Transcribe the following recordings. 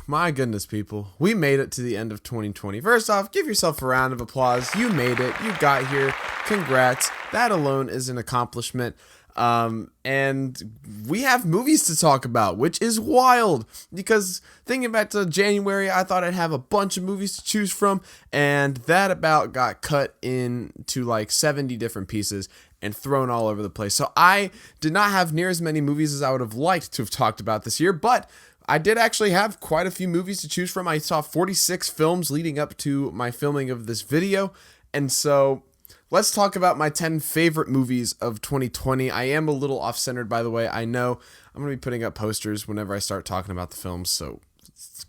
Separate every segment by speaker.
Speaker 1: my goodness, people. We made it to the end of 2020. First off, give yourself a round of applause. You made it. You got here. Congrats. That alone is an accomplishment. And we have movies to talk about, which is wild because thinking back to January, I thought I'd have a bunch of movies to choose from, and that about got cut into like 70 different pieces and thrown all over the place. So I did not have near as many movies as I would have liked to have talked about this year, but I did actually have quite a few movies to choose from. I saw 46 films leading up to my filming of this video, and so let's talk about my 10 favorite movies of 2020. I am a little off-centered, by the way. I know I'm going to be putting up posters whenever I start talking about the films, so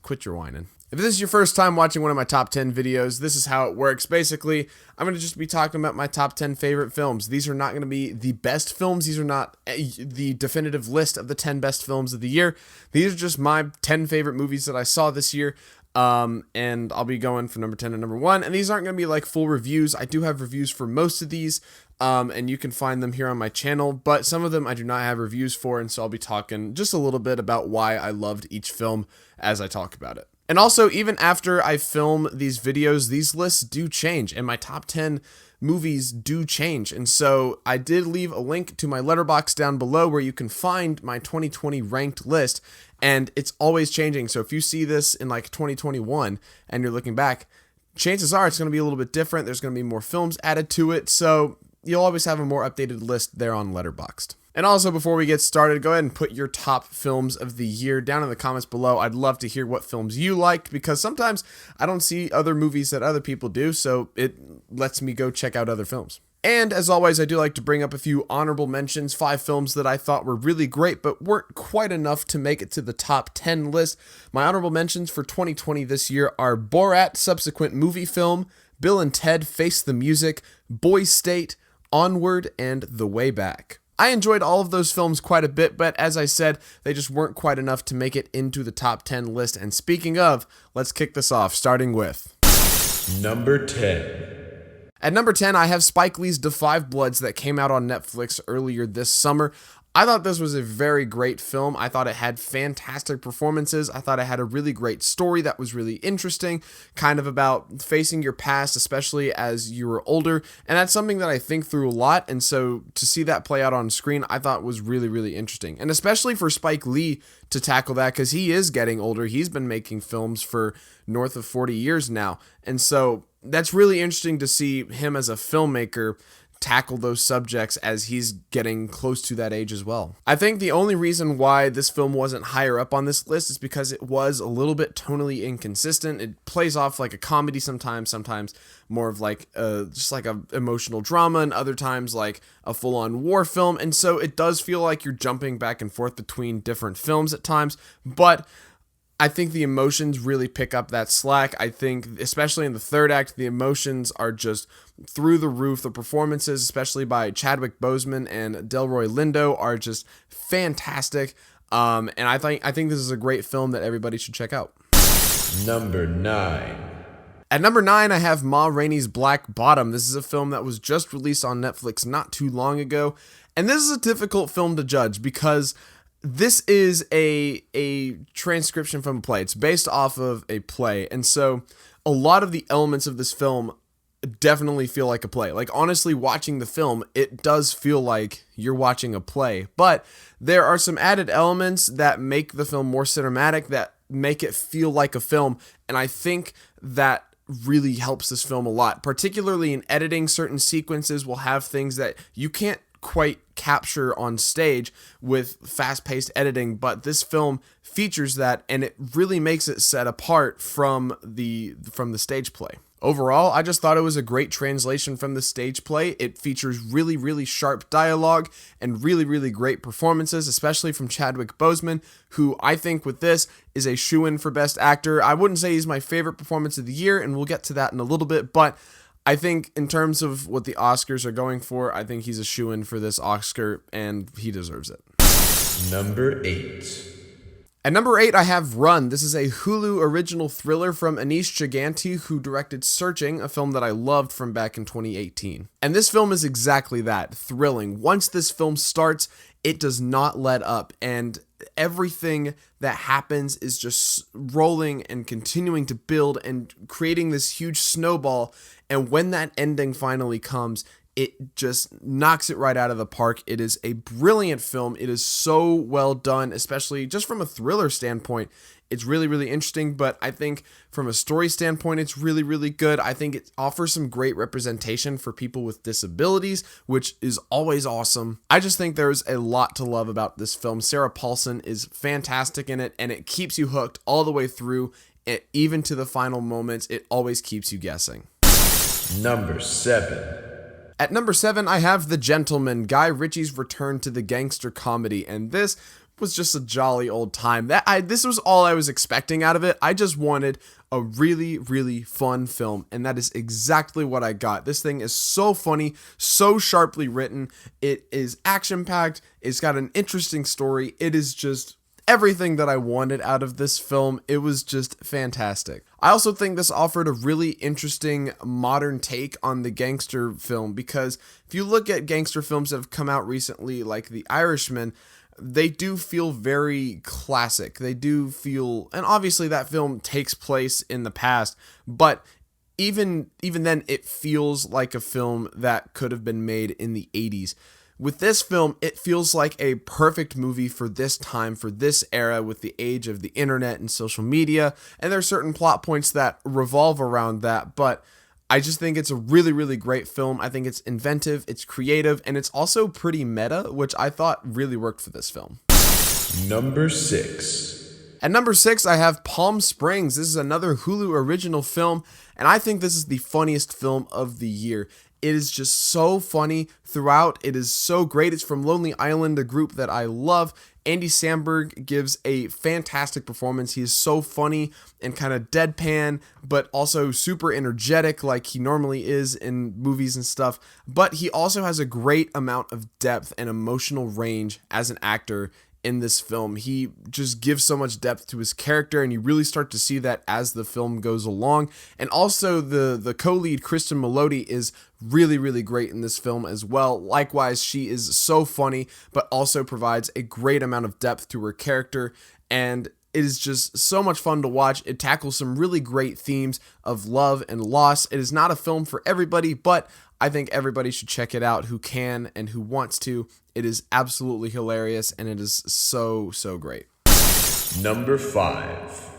Speaker 1: quit your whining. If this is your first time watching one of my top 10 videos, this is how it works. Basically, I'm going to just be talking about my top 10 favorite films. These are not going to be the best films. These are not the definitive list of the 10 best films of the year. These are just my 10 favorite movies that I saw this year. And I'll be going from number 10 to number 1, and these aren't going to be like full reviews. I do have reviews for most of these, and you can find them here on my channel, but some of them I do not have reviews for, and so I'll be talking just a little bit about why I loved each film as I talk about it. And also, even after I film these videos, these lists do change, and my top 10 movies do change. And so I did leave a link to my letterbox down below where you can find my 2020 ranked list, and it's always changing. So if you see this in like 2021 and you're looking back, chances are it's going to be a little bit different. There's going to be more films added to it, so you'll always have a more updated list there on Letterboxd. And also, before we get started, go ahead and put your top films of the year down in the comments below. I'd love to hear what films you liked, because sometimes I don't see other movies that other people do, so it lets me go check out other films. And as always, I do like to bring up a few honorable mentions, 5 films that I thought were really great but weren't quite enough to make it to the top 10 list. My honorable mentions for 2020 this year are Borat, subsequent movie film, Bill and Ted Face the Music, Boys State, Onward, and The Way Back. I enjoyed all of those films quite a bit, but as I said, they just weren't quite enough to make it into the top 10 list. And speaking of, let's kick this off, starting with
Speaker 2: number 10.
Speaker 1: At number 10, I have Spike Lee's De5 Bloods that came out on Netflix earlier this summer. I thought this was a very great film. I thought it had fantastic performances. I thought it had a really great story that was really interesting, kind of about facing your past, especially as you were older. And that's something that I think through a lot. And so to see that play out on screen, I thought was really, really interesting. And especially for Spike Lee to tackle that, because he is getting older. He's been making films for north of 40 years now. And so that's really interesting to see him as a filmmaker tackle those subjects as he's getting close to that age as well. I think the only reason why this film wasn't higher up on this list is because it was a little bit tonally inconsistent. It plays off like a comedy sometimes more of like just like a emotional drama, and other times like a full-on war film. And so it does feel like you're jumping back and forth between different films at times, but I think the emotions really pick up that slack. I think, especially in the third act, the emotions are just through the roof. The performances, especially by Chadwick Boseman and Delroy Lindo, are just fantastic. And I think this is a great film that everybody should check out.
Speaker 2: Number 9.
Speaker 1: At number 9, I have Ma Rainey's Black Bottom. This is a film that was just released on Netflix not too long ago. And this is a difficult film to judge because this is a transcription from a play. It's based off of a play. And so a lot of the elements of this film definitely feel like a play. Like, honestly, watching the film, it does feel like you're watching a play. But there are some added elements that make the film more cinematic, that make it feel like a film. And I think that really helps this film a lot, particularly in editing. Certain sequences will have things that you can't quite capture on stage with fast-paced editing, but this film features that, and it really makes it set apart from the stage play. Overall, I just thought it was a great translation from the stage play. It features really, really sharp dialogue and really, really great performances, especially from Chadwick Boseman, who I think with this is a shoo-in for Best Actor. I wouldn't say he's my favorite performance of the year, and we'll get to that in a little bit, but I think in terms of what the Oscars are going for, I think he's a shoo-in for this Oscar, and he deserves it.
Speaker 2: Number 8.
Speaker 1: At number 8, I have Run. This is a Hulu original thriller from Anish Chaganty, who directed Searching, a film that I loved from back in 2018. And this film is exactly that, thrilling. Once this film starts, it does not let up, and everything that happens is just rolling and continuing to build and creating this huge snowball. And when that ending finally comes, it just knocks it right out of the park. It is a brilliant film. It is so well done, especially just from a thriller standpoint. It's really, really interesting, but I think from a story standpoint, it's really, really good. I think it offers some great representation for people with disabilities, which is always awesome. I just think there's a lot to love about this film. Sarah Paulson is fantastic in it, and it keeps you hooked all the way through. It, even to the final moments, it always keeps you guessing.
Speaker 2: Number 7.
Speaker 1: At number 7, I have The Gentleman, Guy Ritchie's return to the gangster comedy, and this was just a jolly old time. This was all I was expecting out of it. I just wanted a really, really fun film, and that is exactly what I got. This thing is so funny, so sharply written. It is action-packed. It's got an interesting story. It is just everything that I wanted out of this film. It was just fantastic. I also think this offered a really interesting modern take on the gangster film, because if you look at gangster films that have come out recently, like The Irishman, they do feel very classic. They do feel, and obviously that film takes place in the past, but even then it feels like a film that could have been made in the 80s. With this film, it feels like a perfect movie for this time, for this era, with the age of the internet and social media. And there are certain plot points that revolve around that, but I just think it's a really, really great film. I think it's inventive, it's creative, and it's also pretty meta, which I thought really worked for this film.
Speaker 2: Number 6.
Speaker 1: At number 6, I have Palm Springs. This is another Hulu original film, and I think this is the funniest film of the year. It is just so funny throughout. It is so great. It's from Lonely Island, a group that I love. Andy Samberg gives a fantastic performance. He is so funny and kind of deadpan, but also super energetic like he normally is in movies and stuff. But he also has a great amount of depth and emotional range as an actor in this film. He just gives so much depth to his character, and you really start to see that as the film goes along. And also the co-lead, Kristen Melody, is really, really great in this film as well. Likewise, she is so funny, but also provides a great amount of depth to her character, and it is just so much fun to watch. It tackles some really great themes of love and loss. It is not a film for everybody, but I think everybody should check it out who can and who wants to. It is absolutely hilarious, and it is so, so great.
Speaker 2: Number 5.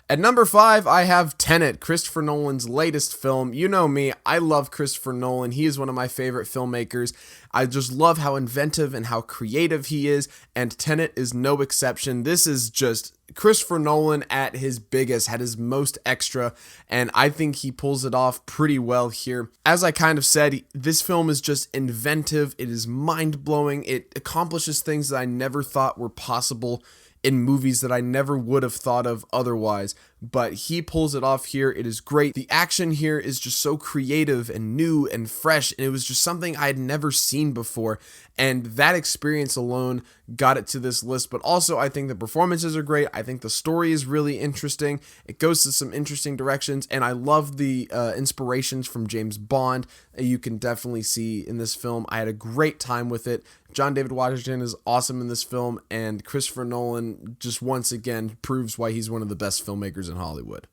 Speaker 1: At number 5, I have Tenet, Christopher Nolan's latest film. You know me, I love Christopher Nolan. He is one of my favorite filmmakers. I just love how inventive and how creative he is, and Tenet is no exception. This is just Christopher Nolan at his biggest, at his most extra, and I think he pulls it off pretty well here. As I kind of said, this film is just inventive. It is mind-blowing. It accomplishes things that I never thought were possible in movies that I never would have thought of otherwise, but he pulls it off here. It is great. The action here is just so creative and new and fresh, and it was just something I had never seen before, and that experience alone got it to this list. But also, I think the performances are great. I think the story is really interesting. It goes to some interesting directions, and I love the inspirations from James Bond you can definitely see in this film. I had a great time with it. John David Washington is awesome in this film, and Christopher Nolan just once again proves why he's one of the best filmmakers in Hollywood.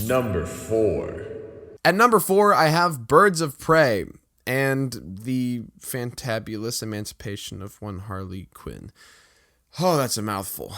Speaker 2: Number 4.
Speaker 1: At number 4, I have Birds of Prey and the fantabulous emancipation of one Harley Quinn. Oh, that's a mouthful.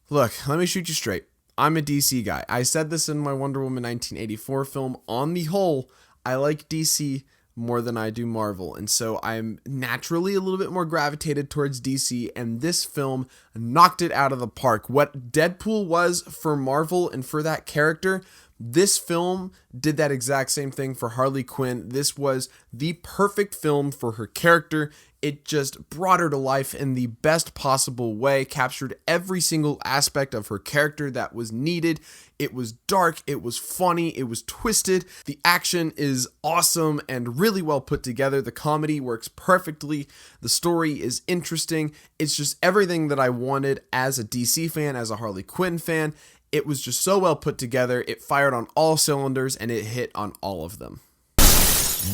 Speaker 1: Look, let me shoot you straight. I'm a DC guy. I said this in my Wonder Woman 1984 film. On the whole, I like DC more than I do Marvel, and so I'm naturally a little bit more gravitated towards DC, and this film knocked it out of the park. What Deadpool was for Marvel and for that character, this film did that exact same thing for Harley Quinn. This was the perfect film for her character. It just brought her to life in the best possible way, captured every single aspect of her character that was needed. It was dark, it was funny, it was twisted. The action is awesome and really well put together. The comedy works perfectly. The story is interesting. It's just everything that I wanted as a DC fan, as a Harley Quinn fan. It was just so well put together. It fired on all cylinders, and it hit on all of them.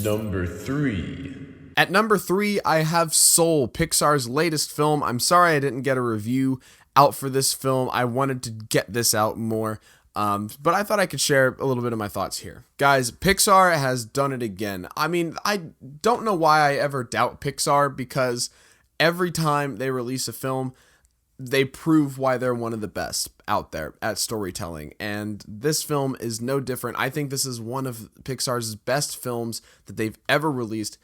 Speaker 2: Number 3.
Speaker 1: At number 3, I have Soul, Pixar's latest film. I'm sorry I didn't get a review out for this film. I wanted to get this out more, but I thought I could share a little bit of my thoughts here. Guys, Pixar has done it again. I mean, I don't know why I ever doubt Pixar, because every time they release a film, they prove why they're one of the best out there at storytelling. And this film is no different. I think this is one of Pixar's best films that they've ever released.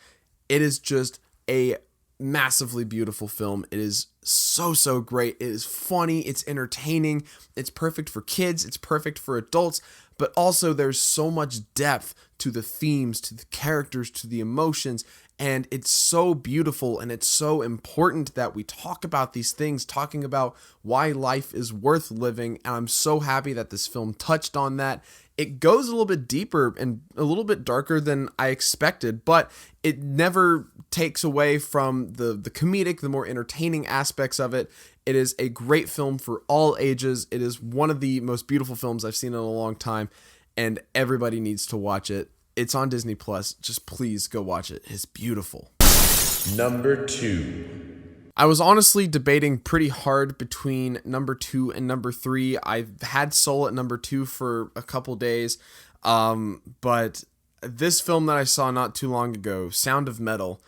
Speaker 1: It is just a massively beautiful film. It is so great. It is funny. It's entertaining. It's perfect for kids. It's perfect for adults. But also there's so much depth to the themes, to the characters, to the emotions. And it's so beautiful, and it's so important that we talk about these things, talking about why life is worth living. And I'm so happy that this film touched on that. It goes a little bit deeper and a little bit darker than I expected, but it never takes away from the comedic, the more entertaining aspects of it. It is a great film for all ages. It is one of the most beautiful films I've seen in a long time, and everybody needs to watch it. It's on Disney Plus. Just please go watch it. It's beautiful.
Speaker 2: Number 2.
Speaker 1: I was honestly debating pretty hard between number 2 and number 3. I've had Soul at number 2 for a couple days, but this film that I saw not too long ago, Sound of Metal,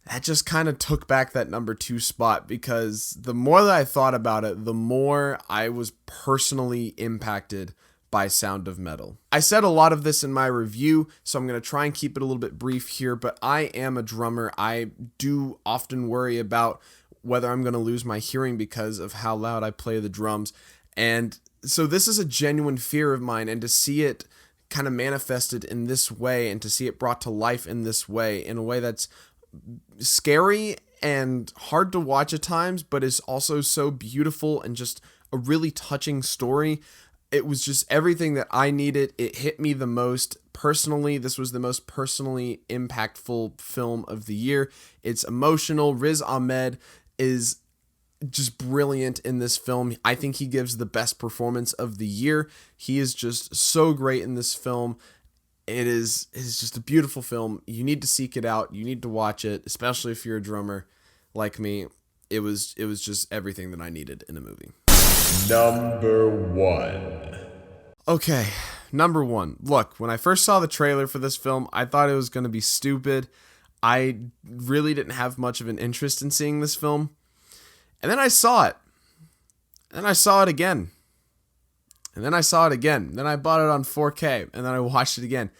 Speaker 1: that just kind of took back that number 2 spot, because the more that I thought about it, the more I was personally impacted by Sound of Metal. I said a lot of this in my review, so I'm going to try and keep it a little bit brief here, but I am a drummer. I do often worry about whether I'm going to lose my hearing because of how loud I play the drums. And so this is a genuine fear of mine, and to see it kind of manifested in this way, and to see it brought to life in this way, in a way that's scary and hard to watch at times, but is also so beautiful and just a really touching story. It was just everything that I needed. It hit me the most personally. This was the most personally impactful film of the year. It's emotional. Riz Ahmed is just brilliant in this film. I think he gives the best performance of the year. He is just so great in this film. It is just a beautiful film. You need to seek it out. You need to watch it, especially if you're a drummer like me. It was just everything that I needed in a movie.
Speaker 2: Number 1.
Speaker 1: Okay, number 1. Look, when I first saw the trailer for this film, I thought it was going to be stupid. I really didn't have much of an interest in seeing this film. And then I saw it. And I saw it again. And then I saw it again. Then I bought it on 4K. And then I watched it again.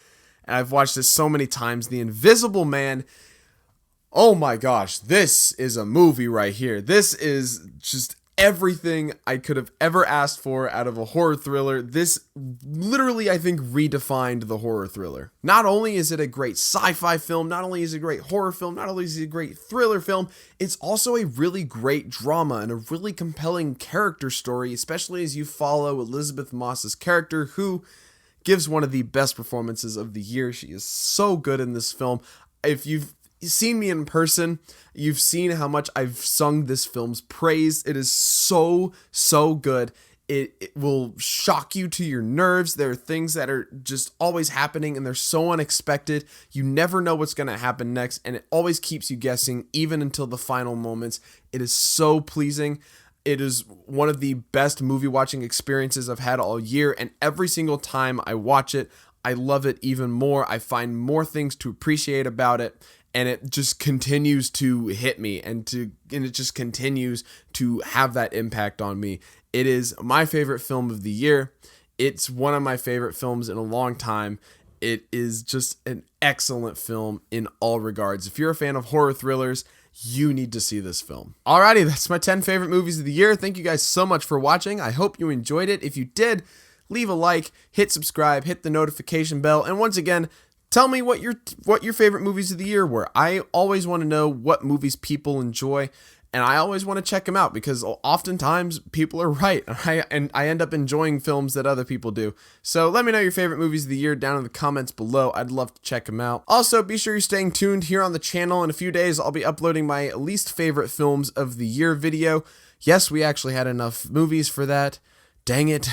Speaker 1: And I've watched this so many times. The Invisible Man. Oh my gosh, this is a movie right here. This is just everything I could have ever asked for out of a horror thriller. This literally, I think, redefined the horror thriller. Not only is it a great sci-fi film, not only is it a great horror film, not only is it a great thriller film, it's also a really great drama and a really compelling character story, especially as you follow Elizabeth Moss's character, who gives one of the best performances of the year. She is so good in this film. If you've seen me in person, you've seen how much I've sung this film's praise. It is so good. It will shock you to your nerves. There are things that are just always happening, and they're so unexpected. You never know what's going to happen next, and it always keeps you guessing, even until the final moments. It is so pleasing. It is one of the best movie watching experiences I've had all year, and every single time I watch it, I love it even more. I find more things to appreciate about it. And it just continues to hit me, and it just continues to have that impact on me. It is my favorite film of the year. It's one of my favorite films in a long time. It is just an excellent film in all regards. If you're a fan of horror thrillers, you need to see this film. Alrighty, that's my 10 favorite movies of the year. Thank you guys so much for watching. I hope you enjoyed it. If you did, leave a like, hit subscribe, hit the notification bell, and once again, tell me what your favorite movies of the year were. I always want to know what movies people enjoy, and I always want to check them out, because oftentimes people are right, and I end up enjoying films that other people do. So let me know your favorite movies of the year down in the comments below. I'd love to check them out. Also, be sure you're staying tuned here on the channel. In a few days, I'll be uploading my least favorite films of the year video. Yes, we actually had enough movies for that. Dang it.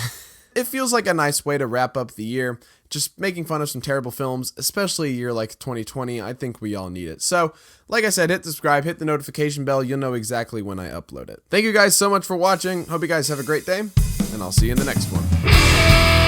Speaker 1: it feels like a nice way to wrap up the year. Just making fun of some terrible films, especially a year like 2020. I think we all need it. So, like I said, hit subscribe, hit the notification bell. You'll know exactly when I upload it. Thank you guys so much for watching. Hope you guys have a great day, and I'll see you in the next one.